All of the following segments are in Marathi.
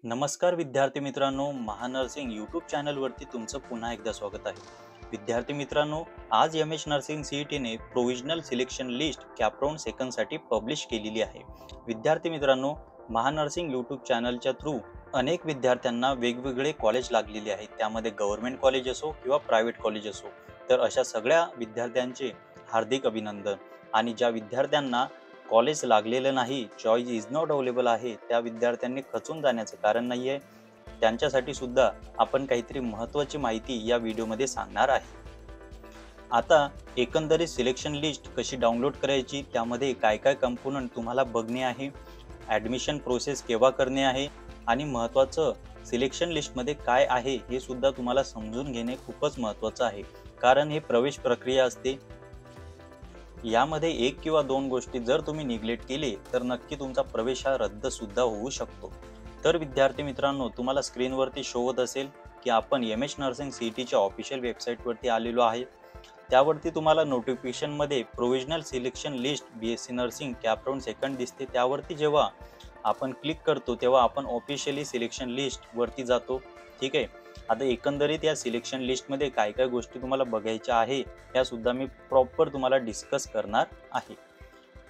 नमस्कार विद्यार्थी मित्रांनो, महानर्सिंग यूट्यूब चॅनलवरती तुमचं पुन्हा एकदा स्वागत आहे. विद्यार्थी मित्रांनो, आज एम एच नर्सिंग सीईटीने प्रोव्हिजनल सिलेक्शन लिस्ट कॅपराऊंड सेकंडसाठी पब्लिश केलेली आहे. विद्यार्थी मित्रांनो, महानर्सिंग यूट्यूब चॅनलच्या थ्रू अनेक विद्यार्थ्यांना वेगवेगळे कॉलेज लागलेले आहेत. त्यामध्ये गव्हर्नमेंट कॉलेज असो किंवा प्रायव्हेट कॉलेज असो, तर अशा सगळ्या विद्यार्थ्यांचे हार्दिक अभिनंदन. आणि ज्या विद्यार्थ्यांना कॉलेज लागलेलं नाही, चॉईस इज नॉट अवेलेबल आहे, त्या विद्यार्थ्यांनी खचून जाण्याचं कारण नाही आहे. त्यांच्यासाठी सुद्धा आपण काहीतरी महत्त्वाची माहिती या व्हिडिओमध्ये सांगणार आहे. आता एकंदरीत सिलेक्शन लिस्ट कशी डाउनलोड करायची, त्यामध्ये काय काय कंपोनंट तुम्हाला बघणे आहे, ॲडमिशन प्रोसेस केव्हा करणे आहे आणि महत्त्वाचं सिलेक्शन लिस्टमध्ये काय आहे हे सुद्धा तुम्हाला समजून घेणे खूपच महत्त्वाचं आहे. कारण हे प्रवेश प्रक्रिया असते. यामध्ये एक किंवा दोन गोष्टी जर तुम्ही निग्लेक्ट केले तर नक्की तुमचा प्रवेश हा रद्द सुद्धा होऊ शकतो. तर विद्यार्थी मित्रांनो, तुम्हाला स्क्रीनवरती शो होत असेल की आपण एम एच नर्सिंग सीईटीच्या ऑफिशियल वेबसाईटवरती आलेलो आहे. त्यावरती तुम्हाला नोटिफिकेशनमध्ये provisional selection list BSc nursing CAP round second दिसते. त्यावरती जेव्हा आपण क्लिक करतो तेव्हा आपण ऑफिशियली सिलेक्शन लिस्टवरती जातो. ठीक आहे. आता एकंदरीत या सिलेक्शन लिस्टमध्ये काय काय गोष्टी तुम्हाला बघायच्या आहे या सुद्धा मी प्रॉपर तुम्हाला डिस्कस करणार आहे.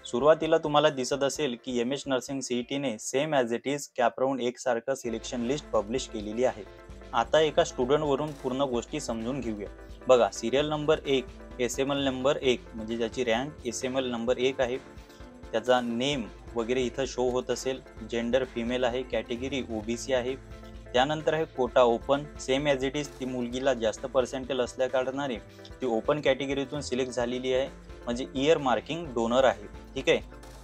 सुरुवातीला तुम्हाला दिसत असेल की एम एच नर्सिंग सीईटीने same as it is CAP round एक सारखं सिलेक्शन लिस्ट पब्लिश केलेली आहे. आता एका स्टुडंटवरून पूर्ण गोष्टी समजून घेऊया. बघा, सिरियल नंबर 1, SML नंबर 1 म्हणजे ज्याची रँक SML नंबर 1 आहे, त्याचा नेम वगैरे इथं शो होत असेल. जेंडर फिमेल आहे, कॅटेगरी OBC आहे. त्यानंतर आहे quota open, same as it is ती मुलगीला जास्त पर्सेंटेज असल्या कारणाने ती ओपन कॅटेगरीतून सिलेक्ट झालेली आहे, म्हणजे इयर मार्किंग डोनर आहे. ठीक आहे.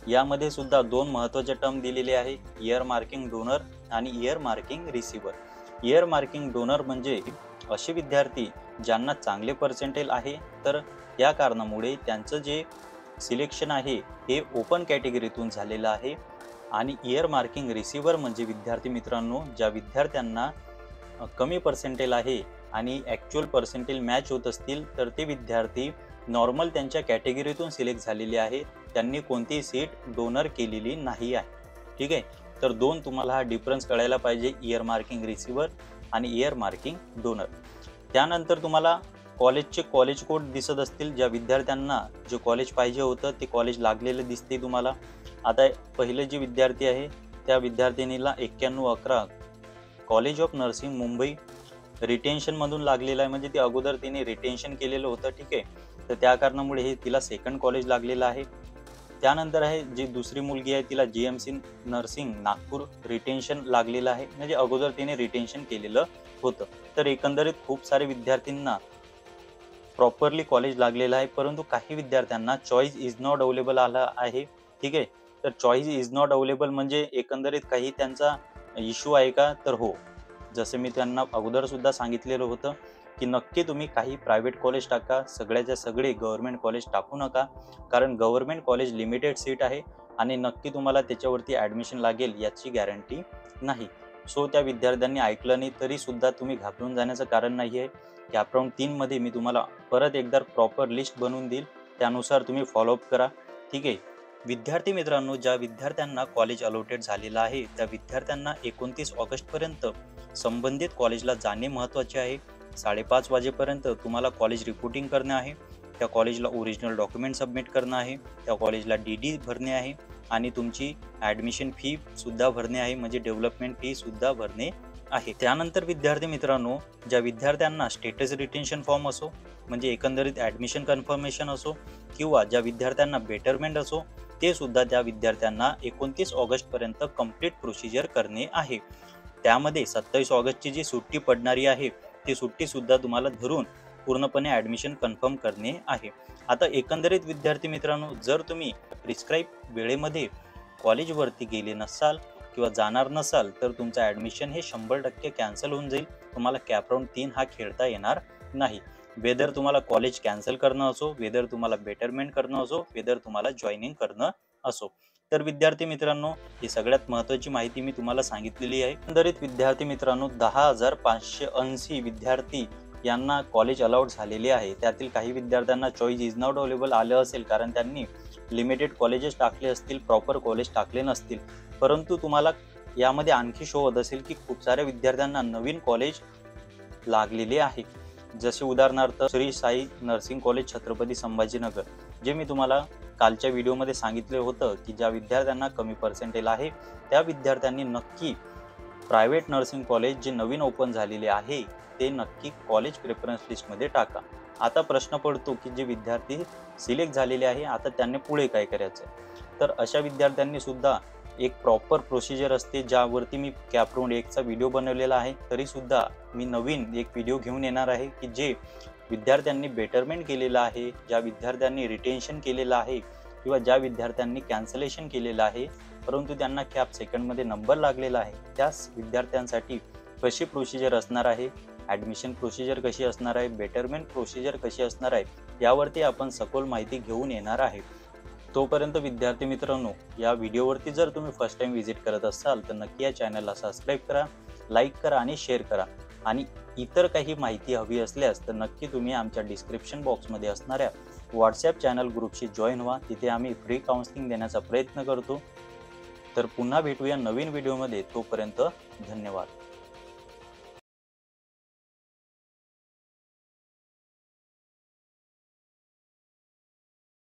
यामध्ये सुद्धा दोन महत्त्वाचे टर्म दिलेले आहे, इयर मार्किंग डोनर आणि year marking receiver. Year marking donor म्हणजे असे विद्यार्थी ज्यांना चांगले पर्सेंटेज आहे, तर त्या कारणामुळे त्यांचं जे सिलेक्शन आहे हे ओपन कॅटेगरीतून झालेलं आहे. आणि इयर मार्किंग रिसिव्हर म्हणजे विद्यार्थी मित्रांनो, ज्या विद्यार्थ्यांना कमी पर्सेंटेज आहे आणि ॲक्च्युअल पर्सेंटेज मॅच होत असतील तर ते विद्यार्थी नॉर्मल त्यांच्या कॅटेगरीतून सिलेक्ट झालेले आहे, त्यांनी कोणतीही सीट डोनर केलेली नाही आहे. ठीक आहे. तर दोन तुम्हाला हा डिफरन्स कळायला पाहिजे, इयर मार्किंग रिसिव्हर आणि इयर मार्किंग डोनर. त्यानंतर तुम्हाला कॉलेजचे कॉलेज कोड दिसत असतील. ज्या विद्यार्थ्यांना जे कॉलेज पाहिजे होतं ते कॉलेज लागलेलं दिसते तुम्हाला. आता पहिले जे विद्यार्थी आहे त्या विद्यार्थिनीला 9111 कॉलेज ऑफ नर्सिंग मुंबई रिटेन्शनमधून लागलेलं आहे, म्हणजे ती अगोदर तिने रिटेन्शन केलेलं होतं. ठीक आहे. तर त्या कारणामुळे हे तिला सेकंड कॉलेज लागलेलं आहे. त्यानंतर आहे जी दुसरी मुलगी आहे तिला GMC नर्सिंग नागपूर रिटेन्शन लागलेलं आहे, म्हणजे अगोदर तिने रिटेन्शन केलेलं होतं. तर एकंदरीत खूप सारे विद्यार्थ्यांना प्रॉपरली कॉलेज लागलेलं आहे, परंतु काही विद्यार्थ्यांना चॉईस इज नॉट अवेलेबल आला आहे. ठीक आहे. तर चॉईस इज नॉट अवेलेबल म्हणजे एकंदरीत काही त्यांचा इश्यू आहे का, तर हो, जसे मी त्यांना अगोदर सुद्धा सांगितलेलं होतं की नक्की तुम्ही काही प्रायव्हेट कॉलेज टाका, सगळ्याच्या सगळे गव्हर्नमेंट कॉलेज टाकू नका. कारण गव्हर्नमेंट कॉलेज लिमिटेड सीट आहे आणि नक्की तुम्हाला त्याच्यावरती ॲडमिशन लागेल याची गॅरंटी नाही. सो त्या विद्यार्थ्यांनी ऐकलं नाही तरी सुद्धा तुम्ही घाबरून जाण्याचं कारण नाही आहे. कॅपराऊंड 3मध्ये मी तुम्हाला परत एकदा प्रॉपर लिस्ट बनवून देईल, त्यानुसार तुम्ही फॉलोअप करा. ठीक आहे. विद्यार्थी मित्रांनो, ज्या विद्यार्थ्यांना कॉलेज अलॉटेड झालेलं आहे त्या विद्यार्थ्यांना 29 ऑगस्टपर्यंत संबंधित कॉलेजला जाणे महत्त्वाचे आहे. 5:30 वाजेपर्यंत तुम्हाला कॉलेज रिपोर्टिंग करणे आहे, त्या कॉलेजला ओरिजिनल डॉक्युमेंट सबमिट करणं आहे, त्या कॉलेजला DD भरणे आहे आणि तुमची ॲडमिशन फी सुद्धा भरणे आहे, म्हणजे डेव्हलपमेंट फी सुद्धा भरणे आहे. त्यानंतर विद्यार्थी मित्रांनो, ज्या विद्यार्थ्यांना स्टेटस रिटेन्शन फॉर्म असो, म्हणजे एकंदरीत ॲडमिशन कन्फर्मेशन असो, किंवा ज्या विद्यार्थ्यांना बेटरमेंट असो, ते सुद्धा त्या विद्यार्थ्यांना 29 ऑगस्टपर्यंत कंप्लीट प्रोसिजर करणे आहे. त्यामध्ये 27 ऑगस्टची जी सुट्टी पडणारी आहे ती सुट्टीसुद्धा तुम्हाला धरून पूर्णपणे ॲडमिशन कन्फर्म करणे आहे. आता एकंदरीत विद्यार्थी मित्रांनो, जर तुम्ही प्रिस्क्राईब वेळेमध्ये कॉलेजवरती गेले नसाल किंवा जाणार नसाल तर तुमचं ॲडमिशन हे 100% कॅन्सल होऊन जाईल. तुम्हाला कॅपराऊंड 3 हा खेळता येणार नाही. वेदर तुम्हाला कॉलेज कॅन्सल करणं असो, वेदर तुम्हाला बेटरमेंट करणं असो, वेदर तुम्हाला जॉईनिंग करणं असो. तर विद्यार्थी मित्रांनो, ही सगळ्यात महत्त्वाची माहिती मी तुम्हाला सांगितलेली आहे. एकंदरीत विद्यार्थी मित्रांनो, 10,580 विद्यार्थी यांना कॉलेज अलाउड झालेले आहे. त्यातील काही विद्यार्थ्यांना चॉईस इज नॉट अवेलेबल आलं असेल कारण त्यांनी लिमिटेड कॉलेजेस टाकले असतील, प्रॉपर कॉलेज टाकले नसतील. परंतु तुम्हाला यामध्ये आणखी शोध असेल की खूप साऱ्या विद्यार्थ्यांना नवीन कॉलेज लागलेले आहे, जसे उदाहरणार्थ श्री साई नर्सिंग कॉलेज छत्रपती संभाजीनगर, जे मी तुम्हाला कालच्या व्हिडिओमध्ये सांगितले होतं की ज्या विद्यार्थ्यांना कमी पर्सेंटेज आहे त्या विद्यार्थ्यांनी नक्की प्रायव्हेट नर्सिंग कॉलेज जे नवीन ओपन झालेले आहे ते नक्की कॉलेज प्रेफरन्स लिस्टमध्ये टाका. आता प्रश्न पडतो की जे विद्यार्थी सिलेक्ट झालेले आहे आता त्यांनी पुढे काय करायचं. तर अशा विद्यार्थ्यांनी सुद्धा एक प्रॉपर प्रोसिजर असते, ज्यावरती मी कॅपराऊंड 1चा व्हिडिओ बनवलेला आहे. तरी सुद्धा मी नवीन एक व्हिडिओ घेऊन येणार आहे की जे विद्यार्थ्यांनी बेटरमेंट केलेलं आहे, ज्या विद्यार्थ्यांनी रिटेन्शन केलेलं आहे किंवा ज्या विद्यार्थ्यांनी कॅन्सलेशन केलेलं आहे परंतु त्यांना कॅप सेकंडमध्ये नंबर लागलेला आहे, त्याच विद्यार्थ्यांसाठी कशी प्रोसिजर असणार आहे, ॲडमिशन प्रोसिजर कशी असणार आहे, बेटरमेंट प्रोसिजर कशी असणार आहे, यावरती आपण सखोल माहिती घेऊन येणार आहे. तोपर्यंत विद्यार्थी मित्रांनो, या व्हिडिओवरती जर तुम्ही फर्स्ट टाइम व्हिजिट करत असाल तर नक्की या चॅनलला सबस्क्राईब करा, लाईक करा आणि शेअर करा. आणि इतर काही माहिती हवी असल्यास तर नक्की तुम्ही आमच्या डिस्क्रिप्शन बॉक्समध्ये असणाऱ्या व्हॉट्सॲप चॅनल ग्रुपशी जॉईन व्हा. तिथे आम्ही फ्री काउन्सिलिंग देण्याचा प्रयत्न करतो. तर पुन्हा भेटूया नवीन व्हिडिओमध्ये. तोपर्यंत धन्यवाद.